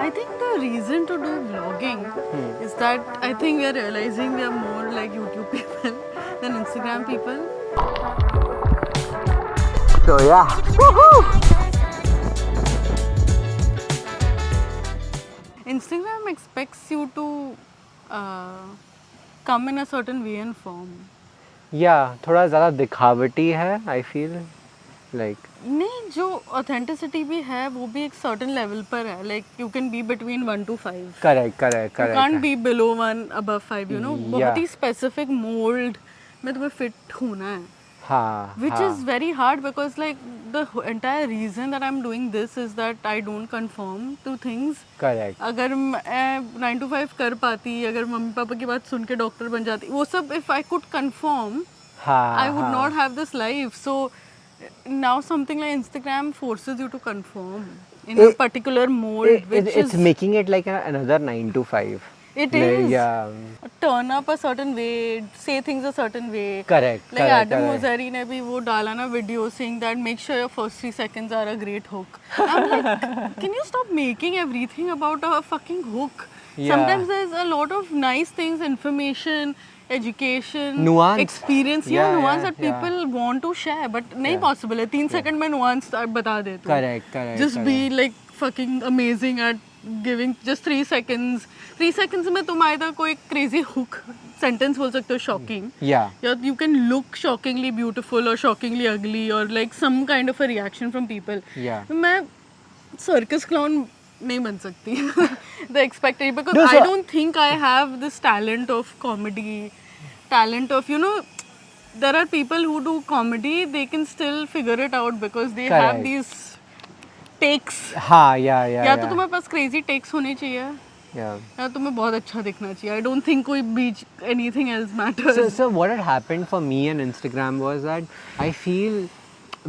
I think the reason to do vlogging is that I think we are realizing we are more like YouTube people than Instagram people. So yeah. Instagram expects you to come in a certain way and form. Yeah, थोड़ा ज़्यादा दिखावटी है I feel like. नहीं, जो authenticity भी है वो भी एक सर्टेन लेवल पर है. Like you can be between 1 to 5. Correct you can't be below 1 above 5. You know, बहुत ही स्पेसिफिक मोल्ड में तुम्हें फिट होना है. हाँ. Which is very hard because like the entire reason that I'm doing this is that I don't conform to things. Correct. अगर मैं 9 to 5 कर पाती, अगर मम्मी पापा की बात सुन के डॉक्टर बन जाती, वो सब if I could conform, I would not have this life. So now something like Instagram forces you to conform in a particular mold, which it's making it like another 9 to 5. It is. Yeah. Turn up a certain way, say things a certain way. Correct. Like Adam Ozari ने भी वो डाला ना video saying that make sure your first 3 seconds are a great hook. I'm like, can you stop making everything about a fucking hook? Yeah. Sometimes there's a lot of nice things, information, education, nuance, experience, nuance that people want to share, but नहीं possible है. 3 second में nuance बता दे तू. Correct. Just be like fucking amazing at giving just 3 seconds. 3 seconds में तुम either कोई crazy hook sentence बोल सकते हो, shocking. Yeah. You can look shockingly beautiful or shockingly ugly or like some kind of a reaction from people. Yeah. मैं circus clown नहीं बन सकती. The expectation, because No, I don't think I have this talent of comedy, talent of, you know, there are people who do comedy, they can still figure it out because they have Correct. these takes. हाँ, yeah. या तो तुम्हारे पास crazy takes होने चाहिए, Yeah. या तुम्हें बहुत अच्छा दिखना चाहिए. I don't think कोई बीच anything else matters. So what had happened for me on Instagram was that I feel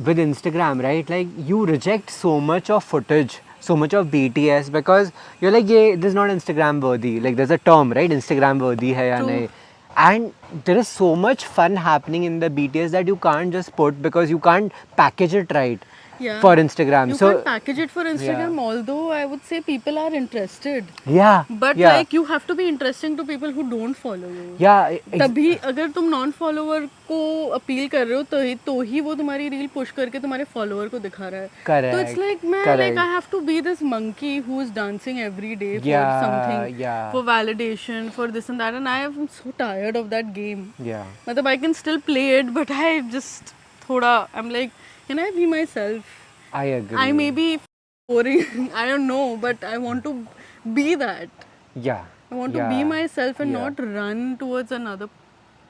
with Instagram, right, like you reject so much of footage, so much of BTS because you're like, yeah, this is not Instagram worthy. Like there's a term, right, Instagram worthy hai ya nahi. And there is so much fun happening in the BTS that you can't just put because you can't package it right. Yeah. For Instagram. You So can't package it for Instagram, although I would say people are interested. yeah. But yeah. like you have to be interesting to people who don't follow you. Yeah. तभी अगर तुम non follower को appeal कर रहे हो तो ही वो तुम्हारी रील पुश करके तुम्हारे फॉलोवर को दिखा रहा है. Correct. तो इट्स लाइक मैं like I have to be this monkey who is dancing every day for something, for validation, for this and that, and I am so tired of that game. Yeah. मतलब I can still play it, but I just थोड़ा I'm like, can I be myself? I agree. I may be boring, I don't know, but I want to be that. Yeah. I want to be myself and not run towards another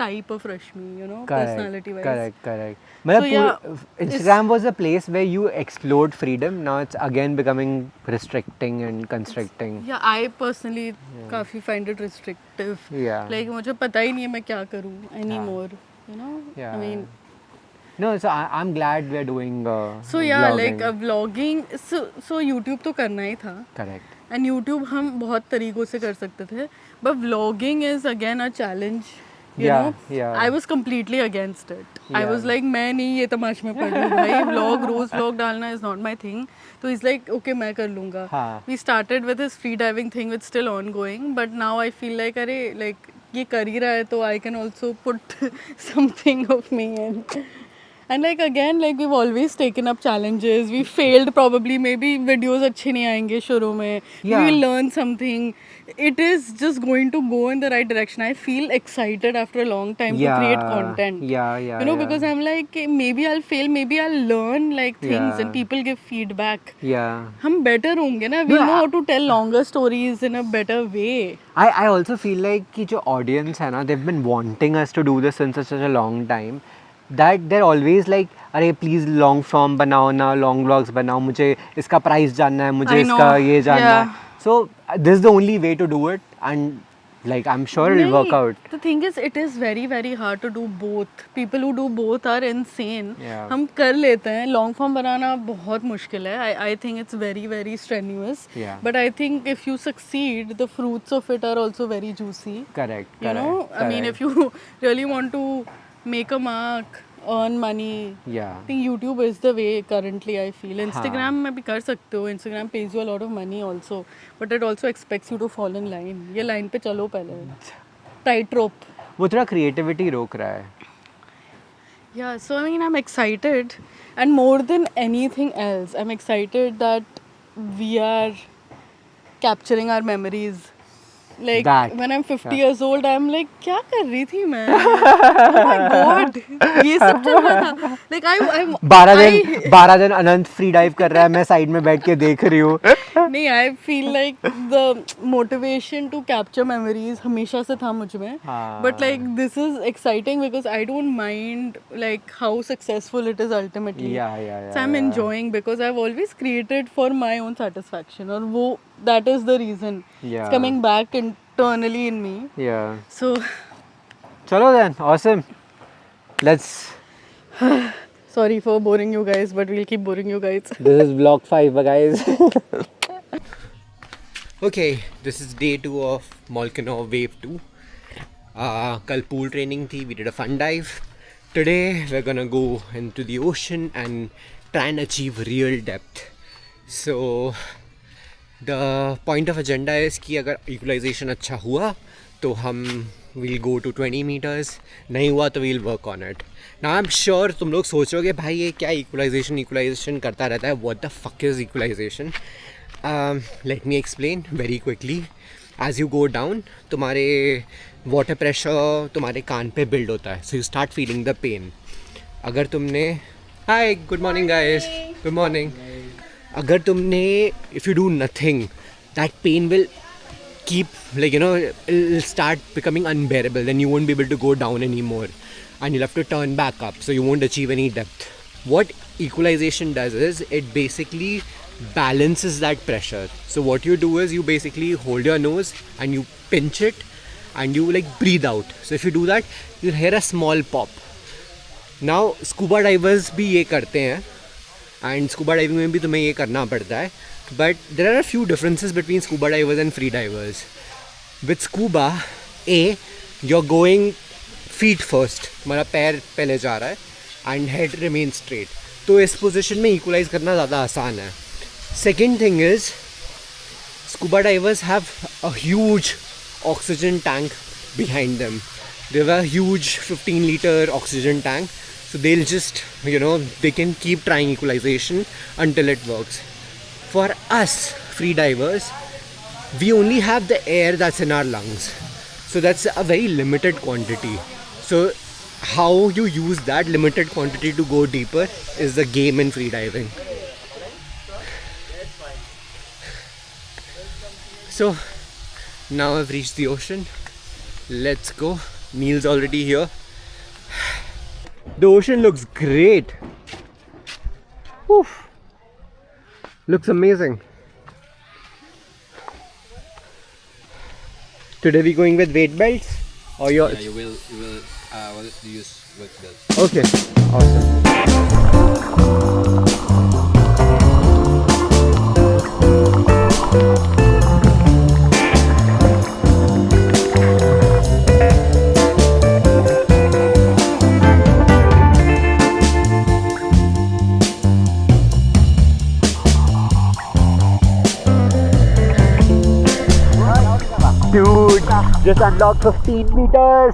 type of Rashmi, you know, personality wise. Correct. So, Instagram was a place where you explored freedom. Now it's again becoming restricting and constricting. Yeah, I personally काफी find it restrictive. Yeah. Like मुझे पता ही नहीं है मैं क्या करूँ anymore, you know. Yeah. I mean. No, so I'm glad we're doing. So yeah, vlogging. like vlogging. So YouTube तो करना ही था. Correct. And YouTube हम बहुत तरीकों से कर सकते थे, but vlogging is again a challenge. You know? Yeah. I was completely against it. I was like, मैं नहीं ये तमाश में पड़ रही भाई, रोज vlog डालना is not my thing. तो he's like, okay मैं कर लूँगा. We started with his free diving thing, which still ongoing, but now I feel like अरे like ये कर ही रहा है तो I can also put something of me in. And like again, like we've always taken up challenges. We failed probably. Maybe videos अच्छे नहीं आएंगे शुरू में. We'll learn something. It is just going to go in the right direction. I feel excited after a long time to create content. You know, because I'm like, maybe I'll fail, maybe I'll learn like things and people give feedback. हम better होंगे ना. We'll know how to tell longer stories in a better way. I also feel like कि जो audience है ना, they've been wanting us to do this since such a long time. That they're always like, अरे please long form बनाओ ना, long vlogs बनाओ, मुझे इसका प्राइस जानना है, मुझे इसका ये जानना है. So this is the only way to do it, and like I'm sure it'll work out. The thing is, it is very very hard to do both. People who do both are insane. हम कर लेते हैं. Long form बनाना बहुत मुश्किल है. I think it's very very strenuous. But I think if you succeed, the fruits of it are also very juicy. Correct. You know, I mean, if you really want to make a mark earn money. Yeah. I think YouTube is the way currently. I feel Instagram में भी कर सकते हो. Instagram pays you a lot of money also, but it also expects you to fall in line. ये line पे चलो पहले. Tight rope. वो थोड़ा creativity रोक रहा है. Yeah, so I mean, I'm excited, and more than anything else, I'm excited that we are capturing our memories. Like That, when I'm 50 years old, I'm like, क्या कर रही थी मैं? Oh my God, ये सब चल रहा था. Like I'm 12 दिन अनंत फ्री डाइव कर रहा है, मैं साइड में बैठ के देख रही हूँ. नहीं, I feel like the motivation to capture memories हमेशा से था मुझ में. हाँ. But like this is exciting because I don't mind like how successful it is ultimately. Yeah. So I'm enjoying because I've always created for my own satisfaction. और वो that is the reason. Yeah. It's coming back internally in me. Yeah. So चलो then, awesome. Let's. sorry for boring you guys, but we'll keep boring you guys. This is vlog 5, guys. Okay, this is day 2 of Molchanov Wave 2. Kal pool training thi, we did a fun dive. Today we're gonna go into the ocean and try and achieve real depth. So the point of agenda is कि अगर equalization अच्छा हुआ तो हम we'll go to 20 meters, नहीं हुआ तो we'll work on it. Now I'm sure तुम लोग सोच रहे होगे भाई ये क्या equalization करता रहता है, what the fuck is equalization? Let me explain very quickly. As you go down, तुम्हारे water pressure तुम्हारे कान पे build होता है, so you start feeling the pain. अगर तुमने Hi, good morning guys. Good morning. अगर तुमने if you do nothing, that pain will keep it'll start becoming unbearable. Then you won't be able to go down anymore, and you'll have to turn back up, so you won't achieve any depth. What equalization does is it basically balances that pressure. So what you do is you basically hold your nose and you pinch it and you breathe out. So if you do that, you'll hear a small pop. Now scuba divers भी ये करते हैं, and scuba diving में भी तुम्हें ये करना पड़ता है. But there are a few differences between scuba divers and free divers. With scuba, you're going feet first, तुम्हारा पैर पहले जा रहा है, and head remains straight. तो इस position में equalize करना ज़्यादा आसान है. Second thing is, scuba divers have a huge oxygen tank behind them. They have a huge 15-liter oxygen tank. So they'll just, they can keep trying equalization until it works. For us, free divers, we only have the air that's in our lungs. So that's a very limited quantity. So how you use that limited quantity to go deeper is the game in free diving. So now I've reached the ocean. Let's go. Neil's already here. The ocean looks great. Oof. Looks amazing. Today we going with weight belts or yours? Yeah, you will use weight belts. Okay, awesome. Dude, just unlocked 15 meters.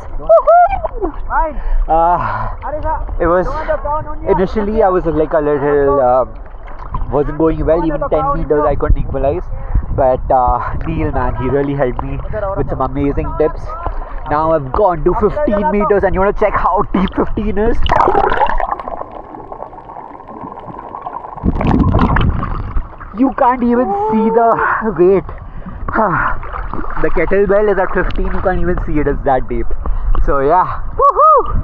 It was initially I was a little wasn't going well. Even 10 meters I couldn't equalize, but Neil, man, he really helped me with some amazing tips. Now I've gone to 15 meters, and you want to check how deep 15 is? You can't even see the weight. The kettlebell is at 15, you can't even see it, it's that deep. So yeah, woohoo!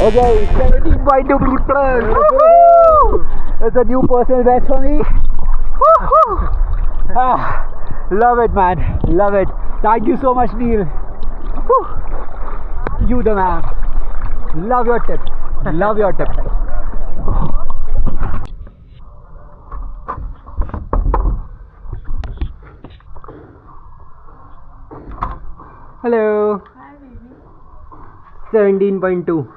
Okay, 17.2 meters. That's a new personal best for me. Love it, man. Love it. Thank you so much, Neil. You the man. Love your tips. Love your tips. Hello. Hi, baby. 17.2.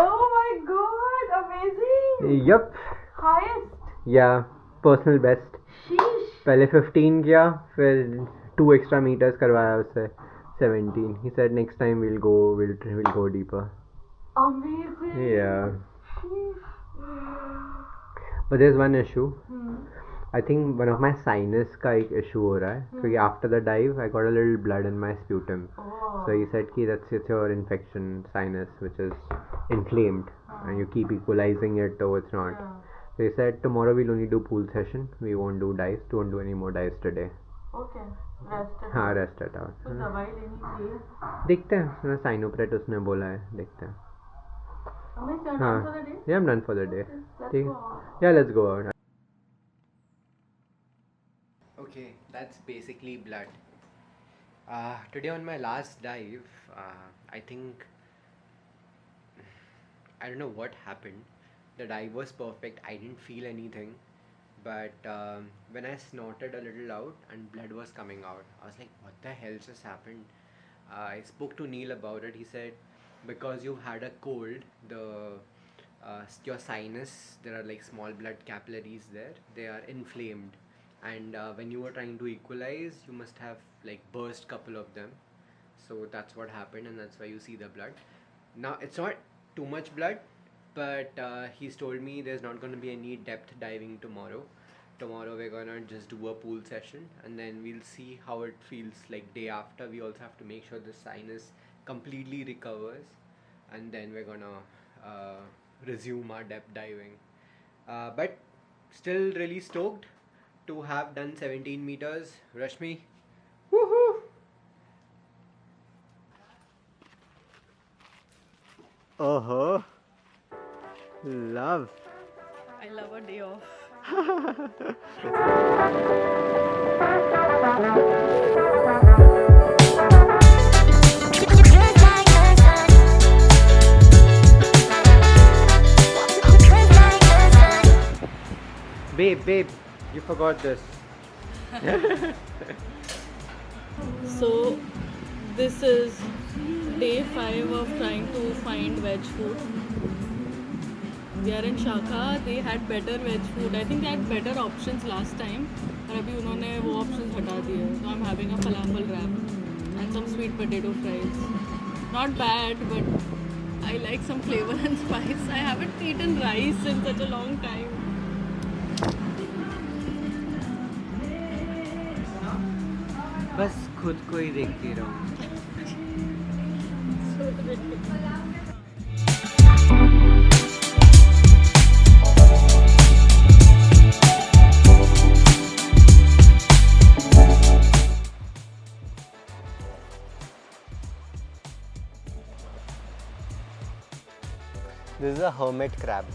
Oh my god, amazing. Yup. Highest. Yeah, personal best. Sheesh. पहले 15 किया, फिर 2 extra meters करवाया उससे 17. He said next time we'll go deeper. Amazing. Yeah. Sheesh. But there's one issue. I think one of my sinus का एक issue हो रहा है क्योंकि after the dive I got a little blood in my sputum. Oh. So he said कि it's your infection sinus which is inflamed and you keep equalizing it though it's not. So he said tomorrow we'll only do pool session. We won't do dives. Don't do any more dives today. Okay. Rest it. हाँ rest it out. तो दवाई लेनी चाहिए. देखते हैं साइनोप्रेट उसने बोला है देखते हैं. Amit, you're हाँ. done for the day? Yeah, I'm done for the day. Let's ठीक go है. out. Yeah, let's go out. Okay, that's basically blood. Today on my last dive, I think I don't know what happened. The dive was perfect. I didn't feel anything, but when I snorted a little out and blood was coming out, I was like, "What the hell just happened?" I spoke to Neil about it. He said, "Because you've had a cold, your sinus, there are like small blood capillaries there. They are inflamed, and when you were trying to equalize, you must have like burst couple of them. So that's what happened, and that's why you see the blood. Now it's not too much blood." But he's told me there's not going to be any depth diving tomorrow. Tomorrow we're going to just do a pool session and then we'll see how it feels like day after. We also have to make sure the sinus completely recovers and then we're going to resume our depth diving. But still really stoked to have done 17 meters. Rashmi, woohoo! Oh. Love. I love a day off. Babe, you forgot this. So, this is day 5 of trying to find veg food. We are in Shaka. They had better veg food. I think they had better options last time. और अभी उन्होंने वो options हटा दिए. So I'm having a falafel wrap and some sweet potato fries. Not bad, but I like some flavor and spice. I haven't eaten rice in such a long time. बस खुद को ही देखती रहूं. So ridiculous. This is a hermit crab.